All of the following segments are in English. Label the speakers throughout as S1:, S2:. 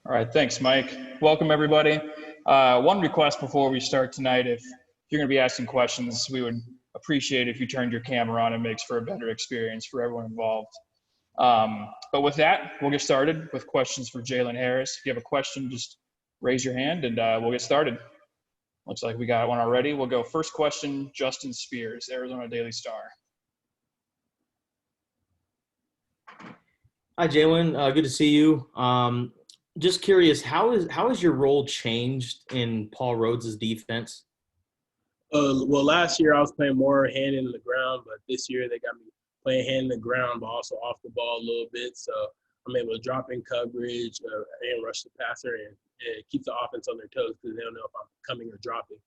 S1: All right, thanks, Mike. Welcome, everybody. One request before we start tonight, if you're going to be asking questions, we would appreciate if you turned your camera on. It makes for a better experience for everyone involved. But with that, we'll get started with questions for Jalen Harris. If you have a question, just raise your hand and we'll get started. Looks like we got one already. We'll go first question, Justin Spears, Arizona Daily Star.
S2: Hi, Jalen. Good to see you. Just curious, how has your role changed in Paul Rhodes' defense?
S3: Well, last year I was playing more hand in the ground, but this year they got me playing hand in the ground, but also off the ball a little bit. So I'm able to drop in coverage and rush the passer, and it keeps the offense on their toes because they don't know if I'm coming or dropping.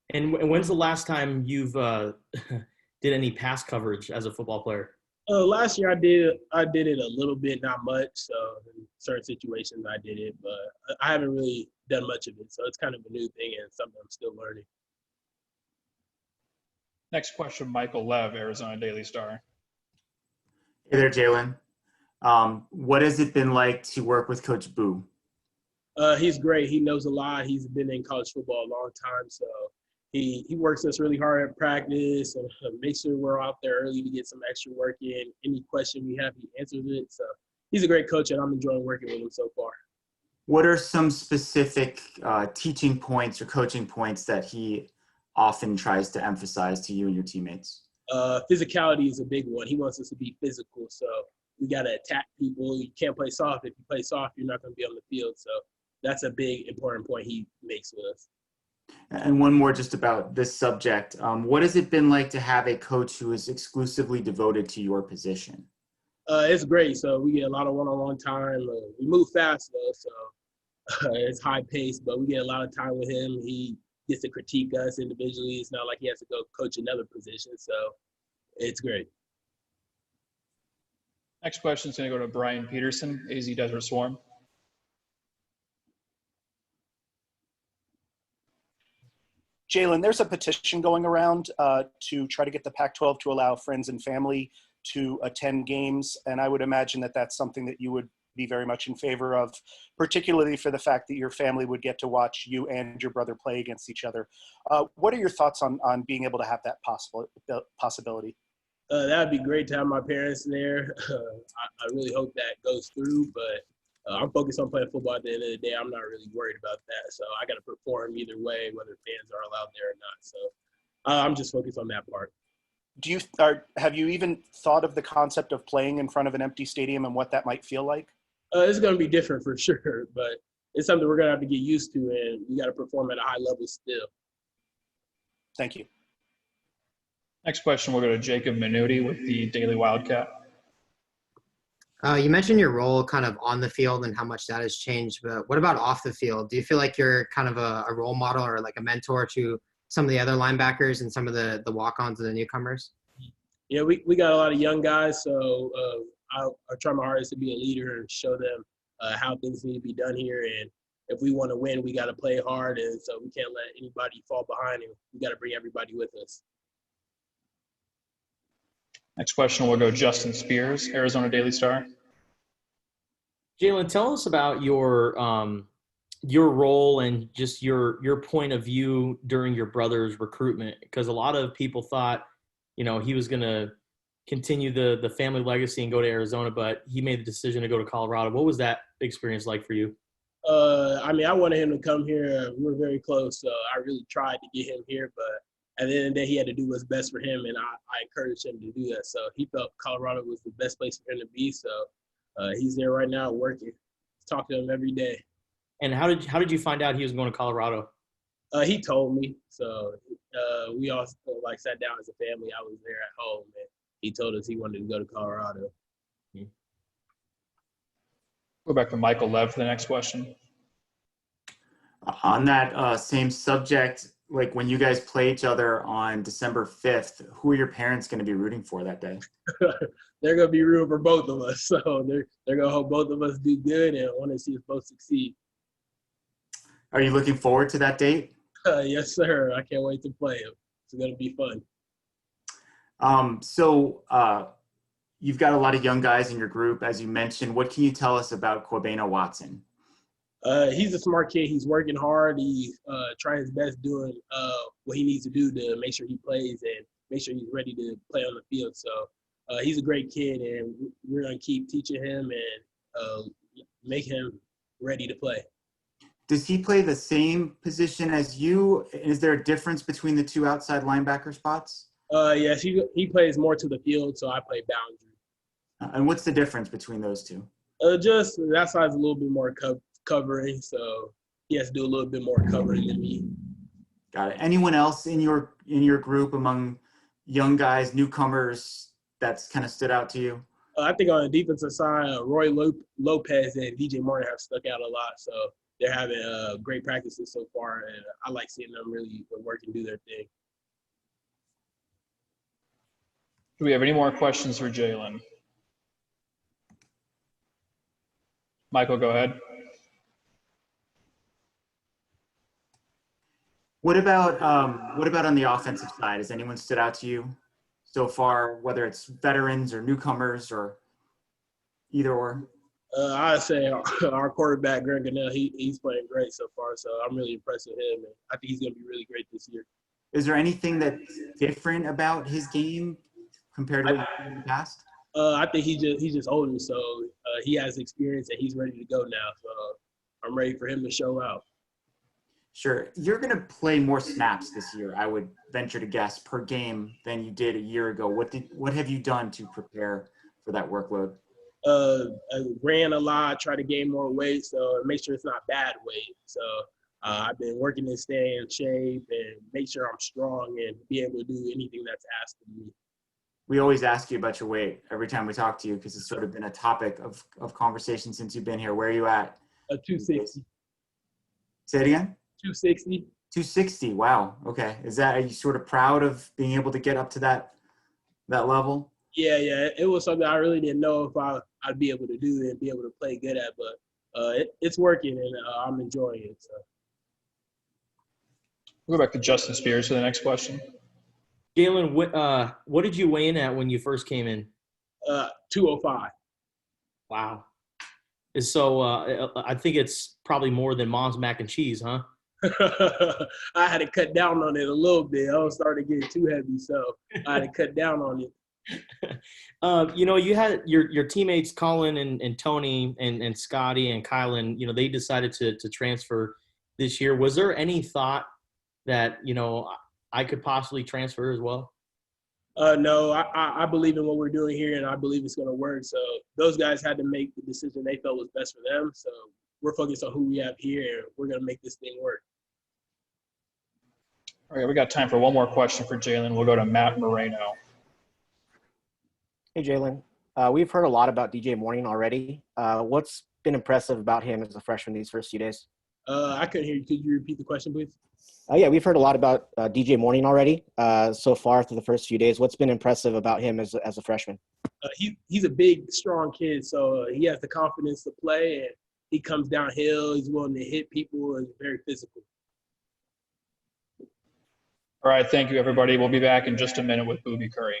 S2: And when's the last time you've did any pass coverage as a football player?
S3: Last year I did it a little bit, not much. So in certain situations I did it, but I haven't really done much of it. So it's kind of a new thing and something I'm still learning.
S1: Next question, Michael Lev, Arizona Daily Star.
S4: Hey there, Jalen. What has it been like to work with Coach Boo?
S3: He's great. He knows a lot. He's been in college football a long time, so he works us really hard at practice and makes sure we're out there early to get some extra work in. Any question we have, he answers it. So he's a great coach, and I'm enjoying working with him so far.
S4: What are some specific teaching points or coaching points that he often tries to emphasize to you and your teammates?
S3: Physicality is a big one. He wants us to be physical, so we got to attack people. You can't play soft. If you play soft, you're not going to be on the field. So that's a big, important point he makes with us.
S4: And one more just about this subject. What has it been like to have a coach who is exclusively devoted to your position?
S3: It's great. So we get a lot of one-on-one time. We move fast, though, so it's high pace, but we get a lot of time with him. He gets to critique us individually. It's not like he has to go coach another position, so it's great.
S1: Next question is going to go to Brian Peterson, AZ Desert Swarm.
S5: Jalen, there's a petition going around to try to get the Pac-12 to allow friends and family to attend games, and I would imagine that that's something that you would be very much in favor of, particularly for the fact that your family would get to watch you and your brother play against each other. What are your thoughts on being able to have that possibility?
S3: That would be great to have my parents there. I really hope that goes through, but I'm focused on playing football at the end of the day. I'm not really worried about that. So I got to perform either way, whether fans are allowed there or not. So I'm just focused on that part.
S5: Have you even thought of the concept of playing in front of an empty stadium and what that might feel like?
S3: It's going to be different for sure, but it's something we're going to have to get used to, and we got to perform at a high level still.
S5: Thank you.
S1: Next question, we'll go to Jacob Minuti with the Daily Wildcat.
S6: You mentioned your role kind of on the field and how much that has changed, but what about off the field? Do you feel like you're kind of a role model or like a mentor to some of the other linebackers and some of the walk-ons and the newcomers?
S3: Yeah, we got a lot of young guys, so I try my hardest to be a leader and show them how things need to be done here. And if we want to win, we got to play hard, and so we can't let anybody fall behind, and we got to bring everybody with us.
S1: Next question will go Justin Spears, Arizona Daily Star.
S2: Jalen, tell us about your role and just your point of view during your brother's recruitment, because a lot of people thought, he was going to continue the family legacy and go to Arizona, but he made the decision to go to Colorado. What was that experience like for you?
S3: I wanted him to come here. We were very close, so I really tried to get him here, but at the end of the day, he had to do what's best for him, and I encouraged him to do that. So he felt Colorado was the best place for him to be, so he's there right now working. Talk to him every day.
S2: And how did you find out he was going to Colorado?
S3: He told me, so we all sat down as a family. I was there at home, and he told us he wanted to go to Colorado.
S1: Go back to Michael Lev for the next question.
S4: On that same subject, like when you guys play each other on December 5th, who are your parents going to be rooting for that day?
S3: They're going to be rooting for both of us. So they're going to hope both of us do good and want to see us both succeed.
S4: Are you looking forward to that date?
S3: Yes, sir. I can't wait to play him. It's going to be fun.
S4: So you've got a lot of young guys in your group, as you mentioned. What can you tell us about Quabana Watson?
S3: He's a smart kid. He's working hard. He's trying his best doing what he needs to do to make sure he plays and make sure he's ready to play on the field. So he's a great kid, and we're going to keep teaching him and make him ready to play.
S4: Does he play the same position as you? Is there a difference between the two outside linebacker spots?
S3: Yes, he plays more to the field, so I play boundary.
S4: And what's the difference between those two?
S3: Just that side's a little bit more covering, so he has to do a little bit more covering than me.
S4: Got it. Anyone else in your group among young guys, newcomers, that's kind of stood out to you?
S3: I think on the defensive side, Roy Lopez and DJ Martin have stuck out a lot, so they're having great practices so far, and I like seeing them really work and do their thing.
S1: Do we have any more questions for Jalen? Michael, go ahead.
S4: What about on the offensive side? Has anyone stood out to you so far, whether it's veterans or newcomers or either or?
S3: I'd say our quarterback, Gannel, he's playing great so far, so I'm really impressed with him, and I think he's going to be really great this year.
S4: Is there anything that's different about his game compared to what you've seen in the past?
S3: I think he's just older, so he has experience and he's ready to go now. So I'm ready for him to show out.
S4: Sure. You're going to play more snaps this year, I would venture to guess, per game than you did a year ago. What have you done to prepare for that workload?
S3: I ran a lot, try to gain more weight, so make sure it's not bad weight. So I've been working to stay in shape and make sure I'm strong and be able to do anything that's asked of me.
S4: We always ask you about your weight every time we talk to you because it's sort of been a topic of conversation since you've been here. Where are you at?
S3: 260.
S4: Say it again?
S3: 260.
S4: 260. Wow. Okay. Are you sort of proud of being able to get up to that level?
S3: Yeah. It was something I really didn't know if I'd be able to do and be able to play good at, but it's working and I'm enjoying it. So.
S1: We'll go back to Justin Spears for the next question.
S2: Jalen, what did you weigh in at when you first came in?
S3: 205.
S2: Wow. So I think it's probably more than Mom's mac and cheese, huh?
S3: I had to cut down on it a little bit. I was starting to get too heavy, so I had to cut down on it.
S2: You had your teammates Colin and Tony and Scotty and Kylan, they decided to transfer this year. Was there any thought that, I could possibly transfer as well?
S3: No, I believe in what we're doing here, and I believe it's going to work. So those guys had to make the decision they felt was best for them. So we're focused on who we have here, and we're going to make this thing work.
S1: All right, we got time for one more question for Jalen. We'll go to Matt Moreno.
S7: Hey, Jalen. We've heard a lot about DJ Morning already. What's been impressive about him as a freshman these first few days?
S3: I couldn't hear you. Could you repeat the question, please?
S7: Yeah, we've heard a lot about DJ Morning already so far through the first few days. What's been impressive about him as a freshman?
S3: He's a big, strong kid, so he has the confidence to play, and he comes downhill. He's willing to hit people, and very physical.
S1: All right, thank you, everybody. We'll be back in just a minute with Booby Curry.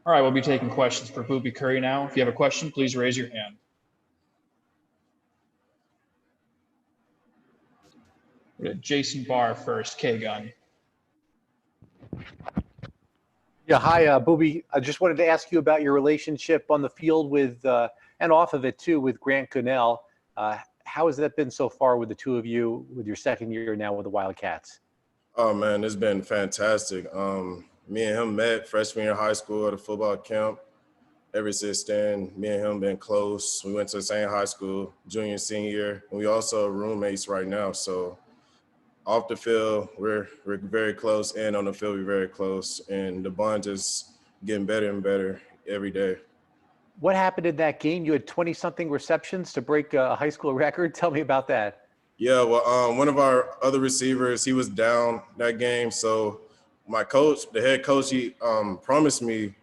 S1: All right, we'll be taking questions for Booby Curry now. If you have a question, please raise your hand. We got Jason Barr first, K-Gun.
S8: Yeah, hi, Booby. I just wanted to ask you about your relationship on the field with, and off of it too, with Grant Gannel. How has that been so far with the two of you, with your second year now with the Wildcats?
S9: Oh man, it's been fantastic. Me and him met freshman year of high school at a football camp. Ever since then, me and him been close. We went to the same high school, junior, senior year, and we also roommates right now. So off the field, we're very close, and on the field, we're very close. And the bond just getting better and better every day.
S8: What happened in that game? You had 20-something receptions to break a high school record. Tell me about that.
S9: Yeah, well, one of our other receivers, he was down that game. So my coach, the head coach, he promised me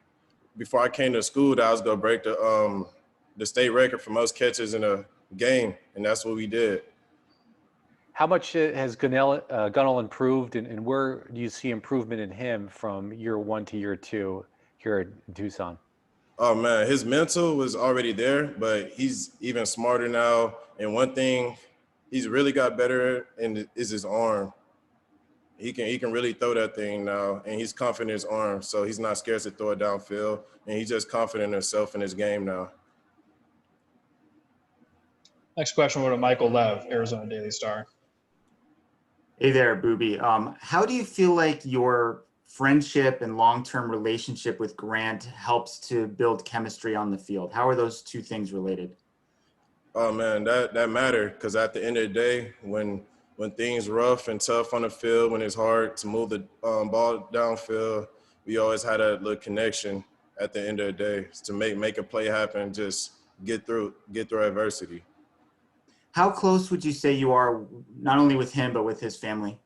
S9: before I came to school that I was gonna break the state record for most catches in a game, and that's what we did.
S8: How much has Gunnell improved, and where do you see improvement in him from year one to year two here in Tucson?
S9: Oh man, his mental was already there, but he's even smarter now. And one thing he's really got better in is his arm. He can really throw that thing now, and he's confident in his arm, so he's not scared to throw it downfield, and he's just confident in himself in his game now.
S1: Next question will go to Michael Lev, Arizona Daily Star.
S4: Hey there, Booby. How do you feel like your friendship and long-term relationship with Grant helps to build chemistry on the field? How are those two things related?
S9: Oh man, that mattered, because at the end of the day, when things rough and tough on the field, when it's hard to move the ball downfield, we always had a little connection at the end of the day to make a play happen, just get through adversity.
S4: How close would you say you are, not only with him, but with his family?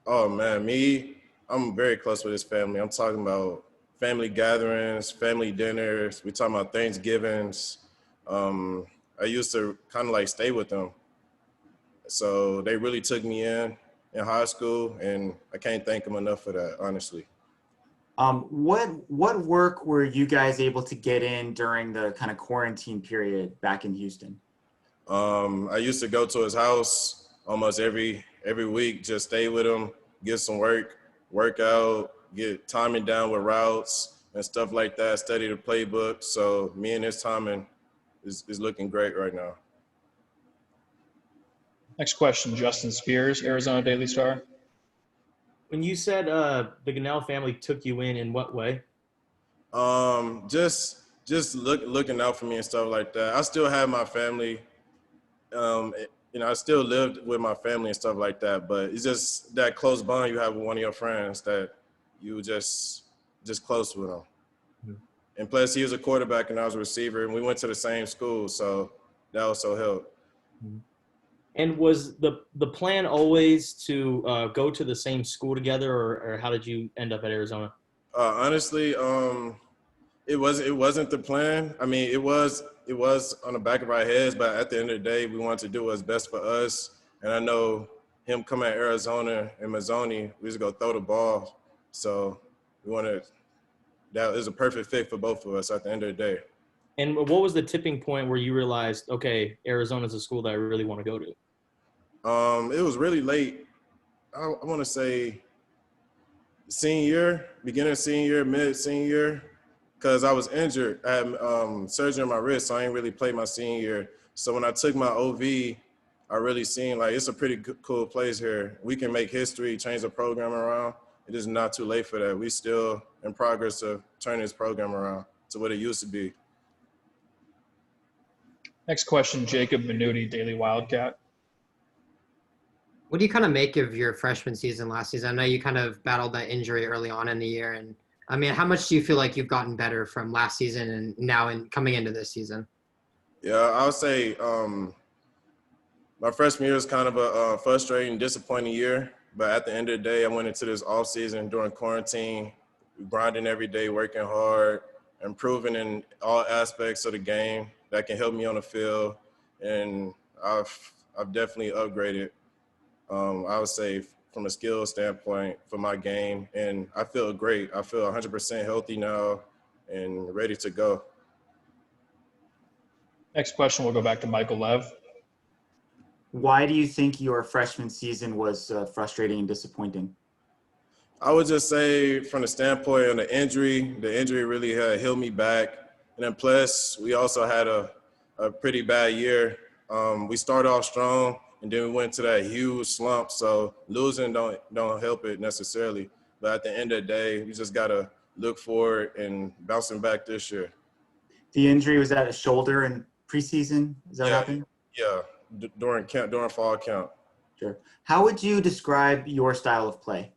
S9: Oh man, I'm very close with his family. I'm talking about family gatherings, family dinners. We talking about Thanksgivings. I used to kind of like stay with them. So they really took me in high school, and I can't thank them enough for that, honestly.
S4: What work were you guys able to get in during the kind of quarantine period back in Houston?
S9: I used to go to his house almost every week, just stay with him, get some work out, get timing down with routes and stuff like that, study the playbook. So me and his timing is looking great right now.
S1: Next question, Justin Spears, Arizona Daily Star.
S2: When you said the Gannel family took you in what way?
S9: Just looking out for me and stuff like that. I still have my family. I still lived with my family and stuff like that, but it's just that close bond you have with one of your friends that you just close with them. Mm-hmm. And plus, he was a quarterback and I was a receiver, and we went to the same school, so that also helped.
S2: Mm-hmm. And was the plan always to go to the same school together, or how did you end up at Arizona?
S9: Honestly, it wasn't the plan. I mean, it was on the back of our heads, but at the end of the day, we wanted to do what's best for us. And I know him coming at Arizona and Mazzoni, we just go throw the ball. So that is a perfect fit for both of us at the end of the day.
S2: And what was the tipping point where you realized, okay, Arizona's a school that I really want to go to?
S9: It was really late. I want to say senior year, beginning of senior year, mid senior year, because I was injured. I had surgery on my wrist, so I ain't really played my senior year. So when I took my OV, I really seen like it's a pretty cool place here. We can make history, change the program around. It is not too late for that. We still in progress of turning this program around to what it used to be.
S1: Next question, Jacob Minuti, Daily Wildcat.
S6: What do you kind of make of your freshman season last season? I know you kind of battled that injury early on in the year. And I mean, how much do you feel like you've gotten better from last season and now coming into this season?
S9: Yeah, I would say my freshman year was kind of a frustrating, disappointing year. But at the end of the day, I went into this off season during quarantine, grinding every day, working hard, improving in all aspects of the game that can help me on the field. And I've definitely upgraded, I would say, from a skill standpoint for my game. And I feel great. I feel 100% healthy now and ready to go.
S1: Next question will go back to Michael Lev.
S4: Why do you think your freshman season was frustrating and disappointing?
S9: I would just say from the standpoint of the injury really had held me back. And then plus, we also had a pretty bad year. We started off strong, and then we went to that huge slump. So losing don't help it necessarily. But at the end of the day, we just got to look forward and bouncing back this year.
S4: The injury was at a shoulder in preseason. Is that what
S9: Yeah,
S4: happened?
S9: yeah, during fall camp.
S4: Sure. How would you describe your style of play?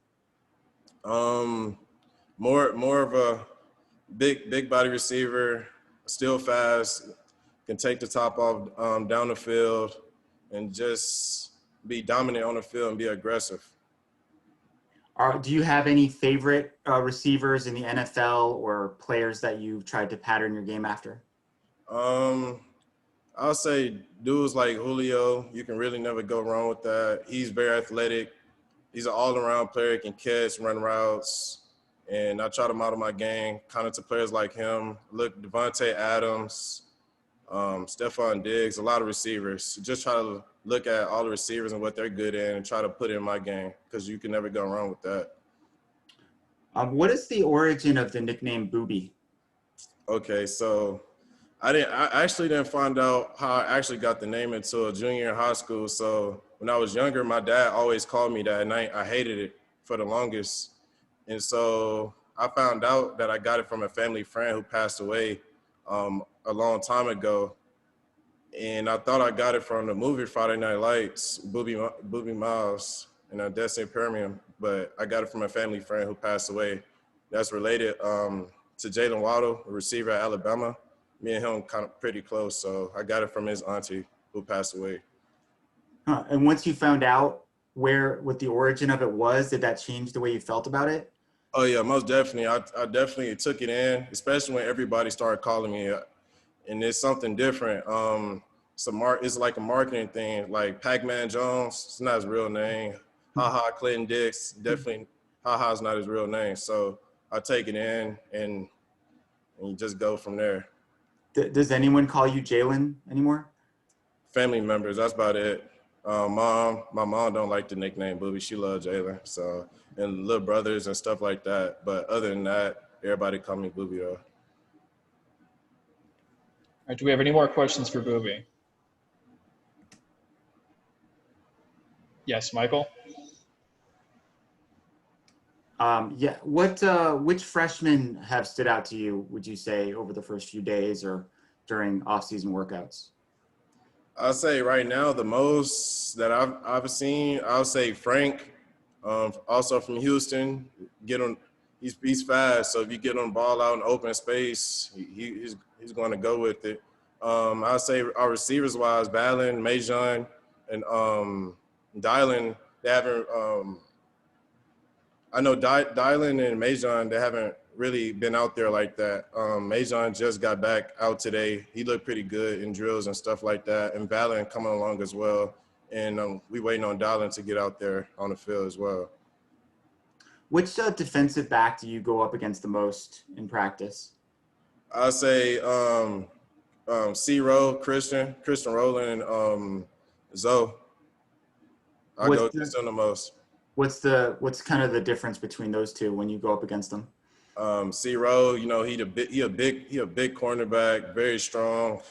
S9: More of a big body receiver, still fast, can take the top off down the field, and just be dominant on the field and be aggressive.
S4: Do you have any favorite receivers in the NFL or players that you've tried to pattern your game after?
S9: I'll say dudes like Julio, you can really never go wrong with that. He's very athletic. He's an all-around player, can catch, run routes, and I try to model my game kind of to players like him. Look, Devontae Adams, Stephon Diggs, a lot of receivers. Just try to look at all the receivers and what they're good in and try to put it in my game because you can never go wrong with that.
S4: What is the origin of the nickname Booby?
S9: Okay, so I actually didn't find out how I actually got the name until a junior in high school. So when I was younger, my dad always called me that, and I hated it for the longest. And so I found out that I got it from a family friend who passed away a long time ago. And I thought I got it from the movie Friday Night Lights, Booby Miles and Destiny Permian, but I got it from a family friend who passed away. That's related to Jalen Waddle, a receiver at Alabama. Me and him kind of pretty close, so I got it from his auntie who passed away.
S4: Huh. And once you found out what the origin of it was, did that change the way you felt about it?
S9: Oh yeah, most definitely. I definitely took it in, especially when everybody started calling me, and it's something different. It's like a marketing thing. Like Pac-Man Jones, it's not his real name. Ha Clinton Dix, definitely Ha is not his real name. So I take it in and you just go from there.
S4: Does anyone call you Jalen anymore?
S9: Family members, that's about it. My mom don't like the nickname Booby. She loves Jalen. So, and little brothers and stuff like that. But other than that, everybody call me Booby though.
S1: All right, do we have any more questions for Booby? Yes, Michael?
S4: Yeah. Which freshmen have stood out to you, would you say, over the first few days or during off-season workouts?
S9: I'll say right now the most that I've seen, I'll say Frank, also from Houston. He's fast, so if you get on the ball out in open space, he's going to go with it. I'll say our receivers wise, Ballin, Majon, and Dylan, they haven't. I know Dylan and Majon, they haven't really been out there like that. Majon just got back out today. He looked pretty good in drills and stuff like that. And Ballin coming along as well. And we waiting on Dylan to get out there on the field as well.
S4: Which defensive back do you go up against the most in practice?
S9: I'll say C-Row, Christian Rowland, and Zoe. I go against them the most.
S4: What's kind of the difference between those two when you go up against them?
S9: C-Row, you know, he a big cornerback, very strong.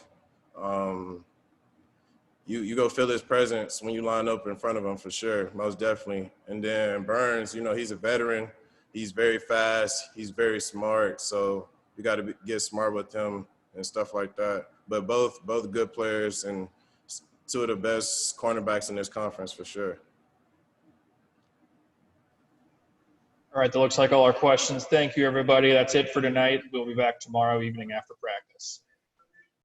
S9: You go feel his presence when you line up in front of him for sure, most definitely. And then Burns, you know, he's a veteran. He's very fast. He's very smart. So you got to get smart with him and stuff like that. But both good players and two of the best cornerbacks in this conference for sure.
S1: All right, that looks like all our questions. Thank you, everybody. That's it for tonight. We'll be back tomorrow evening after practice.